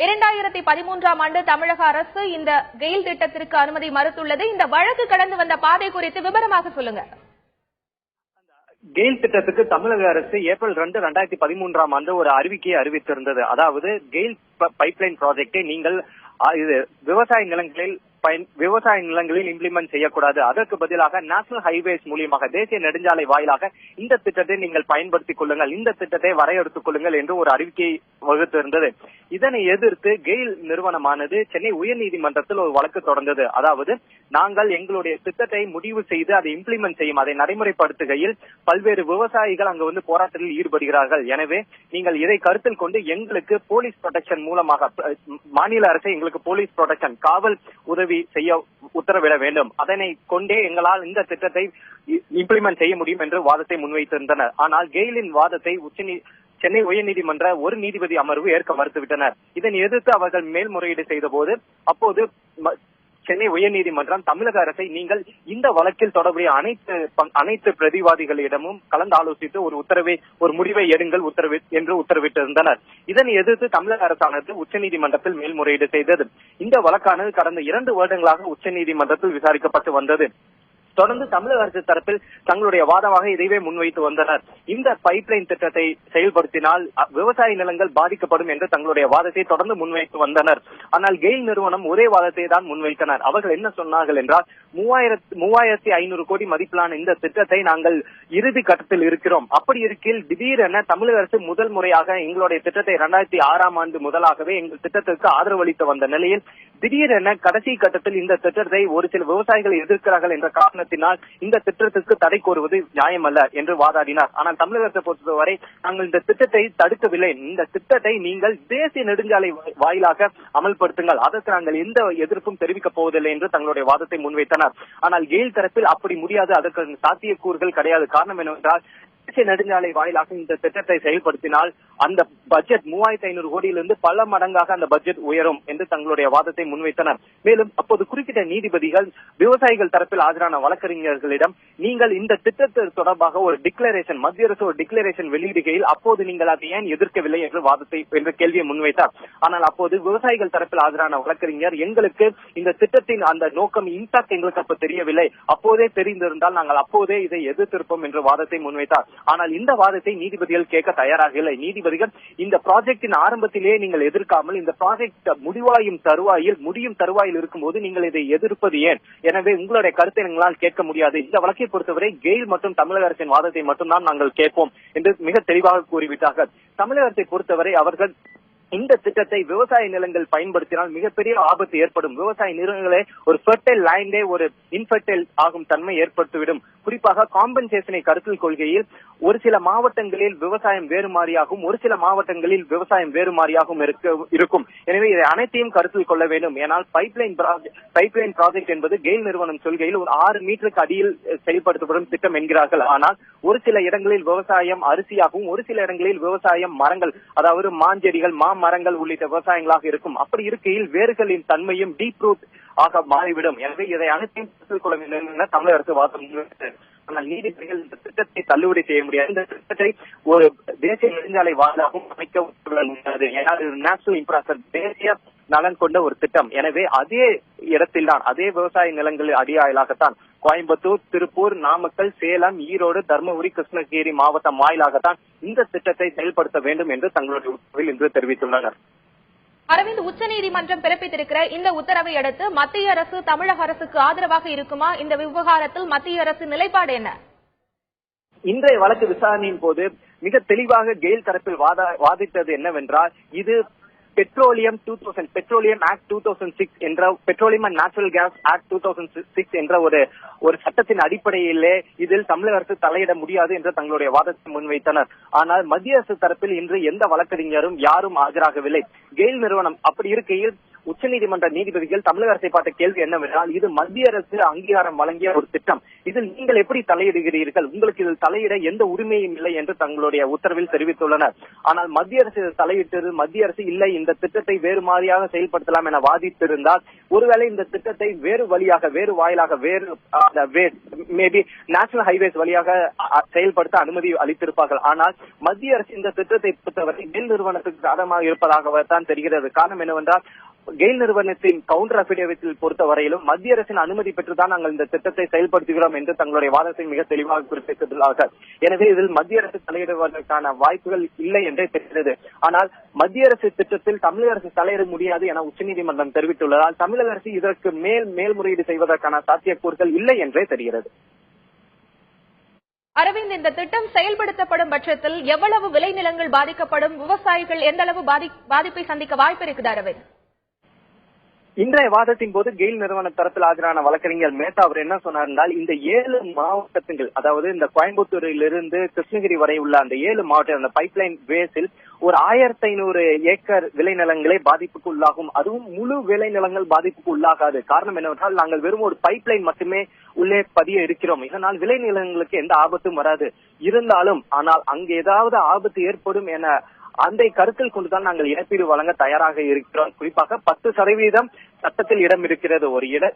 2013ஆம் ஆண்டு தமிழக அரசு இந்த கெயில் திட்டத்திற்கு அனுமதி மறுத்துள்ளது. இந்த வழக்கு கடந்து வந்த பாதை குறித்து விவரமாக சொல்லுங்க. கெயில் திட்டத்துக்கு தமிழக அரசு ஏப்ரல் 2, 2013ஆம் ஆண்டு ஒரு அறிவிக்கையை அறிவித்திருந்தது. அதாவது கெயில் பைப்லைன் ப்ராஜெக்டை நீங்கள் இது விவசாய நிலங்களில் இம்ப்ளிமெண்ட் செய்யக்கூடாது. அதற்கு பதிலாக நேஷனல் ஹைவேஸ் மூலியமாக தேசிய நெடுஞ்சாலை வாயிலாக இந்த திட்டத்தை நீங்கள் பயன்படுத்திக் கொள்ளுங்கள், இந்த திட்டத்தை வரையறுத்துக் கொள்ளுங்கள் என்று ஒரு அறிவிக்கையை வகுத்திருந்தது. இதனை எதிர்த்து கெயில் நிறுவனமானது சென்னை உயர்நீதிமன்றத்தில் ஒரு வழக்கு தொடர்ந்தது. அதாவது நாங்கள் எங்களுடைய திட்டத்தை முடிவு செய்து அதை இம்ப்ளிமெண்ட் செய்யும், அதை நடைமுறைப்படுத்துகையில் பல்வேறு விவசாயிகள் அங்கு போராட்டத்தில் ஈடுபடுகிறார்கள். எனவே நீங்கள் இதை கருத்தில் கொண்டு எங்களுக்கு போலீஸ் ப்ரொடெக்ஷன் மூலமாக மாநில அரசு எங்களுக்கு போலீஸ் ப்ரொடெக்ஷன் காவல் உதவி செய்ய உத்தரவிட வேண்டும். அதனை கொண்டே எங்களால் இந்த திட்டத்தை இம்ப்ளிமெண்ட் செய்ய முடியும் என்று வாதத்தை முன்வைத்திருந்தனர். ஆனால் கெயிலின் வாதத்தை சென்னை உயர்நீதிமன்ற ஒரு நீதிபதி அமர்வு ஏற்க மறுத்துவிட்டனர். இதனை எதிர்த்து அவர்கள் மேல்முறையீடு செய்த போது அப்போது சென்னை உயர்நீதிமன்றம் தமிழக அரசை நீங்கள் இந்த வழக்கில் தொடர்புடைய அனைத்து பிரதிவாதிகளிடமும் கலந்து ஆலோசித்து ஒரு முடிவை எடுங்கள் என்று உத்தரவிட்டிருந்தனர். இதனை எதிர்த்து தமிழக அரசானது உச்சநீதிமன்றத்தில் மேல்முறையீடு செய்தது. இந்த வழக்கானது கடந்த 2 வருடங்களாக உச்சநீதிமன்றத்தில் விசாரிக்கப்பட்டு வந்தது. தொடர்ந்து தமிழக அரசு தரப்பில் தங்களுடைய வாதமாக இதைவே முன்வைத்து வந்தனர். இந்த பைப்லைன் திட்டத்தை செயல்படுத்தினால் விவசாய நிலங்கள் பாதிக்கப்படும் என்று தங்களுடைய வாதத்தை தொடர்ந்து முன்வைத்து வந்தனர். ஆனால் கெயில் நிறுவனம் ஒரே வாதத்தை தான் முன்வைத்தனர். அவர்கள் என்ன சொன்னார்கள் என்றால் 3500 கோடி மதிப்பிலான இந்த திட்டத்தை நாங்கள் இறுதி கட்டத்தில் இருக்கிறோம். அப்படி இருக்கையில் திடீரென தமிழக அரசு முதல் முறையாக எங்களுடைய திட்டத்தை 2006ஆம் ஆண்டு முதலாகவே எங்கள் திட்டத்திற்கு ஆதரவு அளித்து வந்த நிலையில் திடீரென கடைசி கட்டத்தில் இந்த திட்டத்தை ஒரு சில விவசாயிகள் எதிர்க்கிறார்கள் என்ற காரணத்தினால் இந்த திட்டத்திற்கு தடை கோருவது நியாயமல்ல என்று வாதாடினார். ஆனால் தமிழக அரசை பொறுத்தவரை நாங்கள் இந்த திட்டத்தை தடுக்கவில்லை, இந்த திட்டத்தை நீங்கள் தேசிய நெடுஞ்சாலை வாயிலாக அமல்படுத்துங்கள், அதற்கு நாங்கள் எந்த எதிர்ப்பும் தெரிவிக்கப் போவதில்லை என்று தங்களுடைய வாதத்தை முன்வைத்தனர். ஆனால் கெயில் தரப்பில் அப்படி முடியாது, அதற்கு சாத்தியக்கூறுகள் கிடையாது. காரணம் என்னவென்றால் தேசிய நெடுஞ்சாலை வாயிலாக இந்த திட்டத்தை செயல்படுத்தினால் அந்த பட்ஜெட் 3500 கோடியிலிருந்து பல மடங்காக அந்த பட்ஜெட் உயரும் என்று தங்களுடைய வாதத்தை முன்வைத்தனர். மேலும் அப்போது குறிப்பிட்ட நீதிபதிகள் விவசாயிகள் தரப்பில் ஆஜரான வழக்கறிஞர்களிடம் நீங்கள் இந்த திட்டத்திற்கு தொடர்பாக ஒரு டிக்ளரேஷன், மத்திய அரசு ஒரு டிக்ளரேஷன் வெளியிடுகையில் அப்போது நீங்கள் அதை ஏன் எதிர்க்கவில்லை என்ற கேள்வியை முன்வைத்தார். ஆனால் அப்போது விவசாயிகள் தரப்பில் ஆஜரான வழக்கறிஞர் எங்களுக்கு இந்த திட்டத்தின் அந்த நோக்கம் இம்பாக்ட் எங்களுக்கு அப்ப தெரியவில்லை, அப்போதே தெரிந்திருந்தால் நாங்கள் அப்போதே இதை எதிர்த்திருப்போம் என்று வாதத்தை முன்வைத்தார். ஆனால் இந்த வாதத்தை நீதிபதிகள் கேட்க தயாராக இல்லை. நீதிபதிகள் இந்த ப்ராஜெக்டின் ஆரம்பத்திலேயே நீங்கள் எதிர்க்காமல் இந்த ப்ராஜெக்ட் முடியும் தருவாயில் இருக்கும்போது நீங்கள் இதை எதிர்ப்பது ஏன்? எனவே உங்களுடைய கருத்தை எங்களால் கேட்க முடியாது. இந்த வழக்கை பொறுத்தவரை கெயில் மற்றும் தமிழக அரசின் வாதத்தை மட்டும்தான் நாங்கள் கேட்போம் என்று மிக தெளிவாக கூறிவிட்டார்கள். தமிழக அரசை பொறுத்தவரை அவர்கள் இந்த திட்டத்தை விவசாய நிலங்கள் பயன்படுத்தினால் மிகப்பெரிய ஆபத்து ஏற்படும், விவசாய நிலங்களே ஒரு ஃபெர்டைல் லேண்டே ஒரு இன்ஃபெர்டைல் ஆகும் தன்மை ஏற்பட்டுவிடும். குறிப்பாக காம்பன்சேஷனை கருத்தில் கொள்கையில் ஒரு சில மாவட்டங்களில் விவசாயம் வேறு மாறியாகவும் ஒரு சில மாவட்டங்களில் விவசாயம் வேறு மாறியாகவும் இருக்கும். எனவே இதை அனைத்தையும் கருத்தில் கொள்ள வேண்டும். ஏனால் பைப்லைன் ப்ராஜெக்ட் என்பது கெயில் நிறுவனம் சொல்கையில் ஒரு 6 மீட்டருக்கு அடியில் செயல்படுத்தப்படும் திட்டம் என்கிறார்கள். ஆனால் ஒரு சில இடங்களில் விவசாயம் அரிசியாகவும் ஒரு சில இடங்களில் விவசாயம் மரங்கள், அதாவது மாஞ்செடிகள், மரங்கள் உள்ளிட்ட விவசாயங்களாக இருக்கும். அப்படி இருக்கையில் வேர்களின் தன்மையும் டீப் ரூட் ஆக மாறிவிடும். எனவே இதை அனைத்தையும் கருத்தில் கொள்ள வேண்டும் என தமிழக அரசு வாதம் முன்வைத்தது. ஆனால் நீதிபதிகள் இந்த திட்டத்தை தள்ளுபடி செய்ய முடியாது. இந்த திட்டத்தை ஒரு தேசிய நெடுஞ்சாலை வாயிலாகவும் அமைக்க முடியாது. ஏனால் இது நேஷனல் இன்ஃப்ராஸ்ட்ரக்சர், தேசிய நலன் கொண்ட ஒரு திட்டம். எனவே அதே இடத்தில்தான், அதே விவசாய நிலங்களில் அடியாயலாகத்தான் கோயம்புத்தூர், திருப்பூர், நாமக்கல், சேலம், ஈரோடு, தர்மபுரி, கிருஷ்ணகிரி மாவட்டம் வாயிலாகத்தான் இந்த திட்டத்தை செயல்படுத்த வேண்டும் என்று தங்களுடைய உத்தரவில் இன்று தெரிவித்துள்ளனர். அரவிந்த், உச்சநீதிமன்றம் பிறப்பித்திருக்கிற இந்த உத்தரவை அடுத்து மத்திய அரசு தமிழக அரசுக்கு ஆதரவாக இருக்குமா? இந்த விவகாரத்தில் மத்திய அரசு நிலைப்பாடு என்ன? இன்றைய வழக்கு விசாரணையின் போது மிக தெளிவாக கெயில் தரப்பில் வாதிட்டது என்னவென்றால், இது பெட்ரோலியம் ஆக்ட் 2006 என்ற petroleum and natural gas act 2006 என்ற ஒரு சட்டத்தின் அடிப்படையிலே இதில் தமிழக அரசு தலையிட முடியாது என்று தங்களுடைய வாதத்தை முன்வைத்தனர். ஆனால் மத்திய அரசு தரப்பில் இன்று எந்த வழக்கறிஞரும் யாரும் ஆஜராகவில்லை. கெயில் நிறுவனம் அப்படி இருக்கையில் உச்சநீதிமன்ற நீதிபதிகள் தமிழக அரசை பார்த்த கேள்வி என்னவென்றால், இது மத்திய அரசு அங்கீகாரம் வழங்கிய ஒரு திட்டம், இதில் நீங்கள் எப்படி தலையிடுகிறீர்கள், உங்களுக்கு இதில் தலையிட எந்த உரிமையும் இல்லை என்று தங்களுடைய உத்தரவில் தெரிவித்துள்ளனர். ஆனால் மத்திய அரசு தலையிட்டது, மத்திய அரசு இல்லை இந்த திட்டத்தை வேறு மாதிரியாக செயல்படுத்தலாம் என வாதித்திருந்தால், ஒருவேளை இந்த திட்டத்தை வேறு வழியாக, வேறு வாயிலாக, மேபி நேஷனல் ஹைவேஸ் வழியாக செயல்படுத்த அனுமதி அளித்திருப்பார்கள். ஆனால் மத்திய அரசு இந்த திட்டத்தை பொறுத்தவரை கெயில் நிறுவனத்துக்கு சாதகமாக இருப்பதாகத்தான் தெரிகிறது. காரணம் என்னவென்றால், கெயில் நிறுவனத்தின் கவுண்டர் அபிடேவிட்டில் பொறுத்தவரையிலும் மத்திய அரசின் அனுமதி பெற்றுதான் நாங்கள் இந்த திட்டத்தை செயல்படுத்துகிறோம் என்று தங்களுடைய வாதத்தை மிக தெளிவாக குறிப்பிட்டுள்ளார்கள். எனவே இதில் மத்திய அரசு தலையிடுவதற்கான வாய்ப்புகள் இல்லை என்றே தெரிகிறது. ஆனால் மத்திய அரசு திட்டத்தில் தமிழக அரசு தலையிட முடியாது என உச்சநீதிமன்றம் தெரிவித்துள்ளதால் தமிழக அரசு இதற்கு மேல்முறையீடு செய்வதற்கான சாத்தியக்கூறுகள் இல்லை என்றே தெரிகிறது. அரவிந்த், இந்த திட்டம் செயல்படுத்தப்படும் பட்சத்தில் எவ்வளவு விளைநிலங்கள் பாதிக்கப்படும், விவசாயிகள் எந்த அளவு பாதிப்பை சந்திக்க வாய்ப்பு இருக்குது அரவிந்த்? இன்றைய வாதத்தின் போது கெயில் நிறுவன தரப்பில் ஆஜரான வழக்கறிஞர் மேத்தா அவர் என்ன சொன்னார் என்றால், இந்த 7 மாவட்டங்கள், அதாவது இந்த கோயம்புத்தூரிலிருந்து கிருஷ்ணகிரி வரை உள்ள அந்த 7 மாவட்ட அந்த பைப்லைன் வேஸில் ஒரு 1500 ஏக்கர் விளைநிலங்களே பாதிப்புக்கு உள்ளாகும். அதுவும் முழு விளைநிலங்கள் பாதிப்புக்கு உள்ளாகாது. காரணம் என்னவென்றால், நாங்கள் வெறும் ஒரு பைப்லைன் மட்டுமே உள்ளே பதிய இருக்கிறோம். இதனால் விளைநிலங்களுக்கு எந்த ஆபத்தும் வராது. இருந்தாலும் ஆனால் அங்கு ஏதாவது ஆபத்து ஏற்படும் என அந்த கருத்தில் கொண்டுதான் நாங்கள் இழப்பீடு வழங்க தயாராக இருக்கிறோம். குறிப்பாக 10% சட்டத்தில் இடம் இருக்கிறது.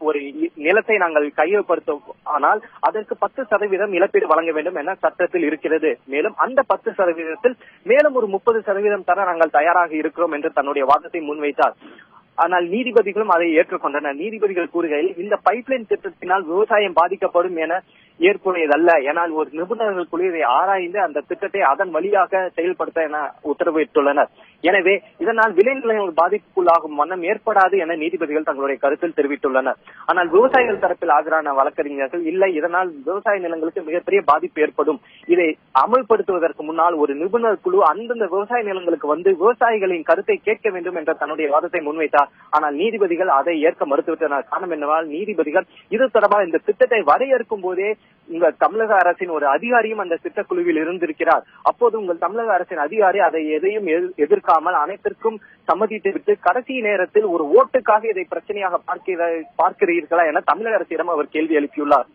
ஒரு நிலத்தை நாங்கள் கையகப்படுத்தும், ஆனால் அதற்கு 10% இழப்பீடு வழங்க வேண்டும் என சட்டத்தில் இருக்கிறது. மேலும் அந்த 10%த்தில் மேலும் ஒரு 30% தர நாங்கள் தயாராக இருக்கிறோம் என்று தன்னுடைய வாதத்தை முன்வைத்தார். ஆனால் நீதிபதிகளும் அதை ஏற்றுக்கொண்டனர். நீதிபதிகள் கூறுகையில், இந்த பைப்லைன் திட்டத்தினால் விவசாயம் பாதிக்கப்படும் என ஏற்புடையதல்ல. ஏனால் ஒரு நிபுணர்கள் குழு இதை ஆராய்ந்து அந்த திட்டத்தை அதன் வழியாக செயல்படுத்த என உத்தரவிட்டுள்ளனர். எனவே இதனால் விளைநிலங்கள் பாதிப்புக்குள்ளாகும் வண்ணம் ஏற்படாது என நீதிபதிகள் தங்களுடைய கருத்தில் தெரிவித்துள்ளனர். ஆனால் விவசாயிகள் தரப்பில் ஆஜரான வழக்கறிஞர்கள், இல்லை, இதனால் விவசாய நிலங்களுக்கு மிகப்பெரிய பாதிப்பு ஏற்படும், இதை அமல்படுத்துவதற்கு முன்னால் ஒரு நிபுணர் குழு அந்தந்த விவசாய நிலங்களுக்கு வந்து விவசாயிகளின் கருத்தை கேட்க வேண்டும் என்ற தன்னுடைய வாதத்தை முன்வைத்தார். ஆனால் நீதிபதிகள் அதை ஏற்க மறுத்துவிட்டனர். காரணம் என்னவென்றால், நீதிபதிகள் இது தொடர்பாக இந்த திட்டத்தை வரையறுக்கும் போதே உங்கள் தமிழக அரசின் ஒரு அதிகாரியும் அந்த திட்டக்குழுவில் இருந்திருக்கிறார். அப்போது உங்கள் தமிழக அரசின் அதிகாரி அதை எதையும் எதிர்க்காமல் அனைத்திற்கும் சம்மதித்து விட்டு கடைசி நேரத்தில் ஒரு ஓட்டுக்காக இதை பிரச்சனையாக பார்க்கிறீர்களா என தமிழக அரசிடம் அவர் கேள்வி எழுப்பியுள்ளார்.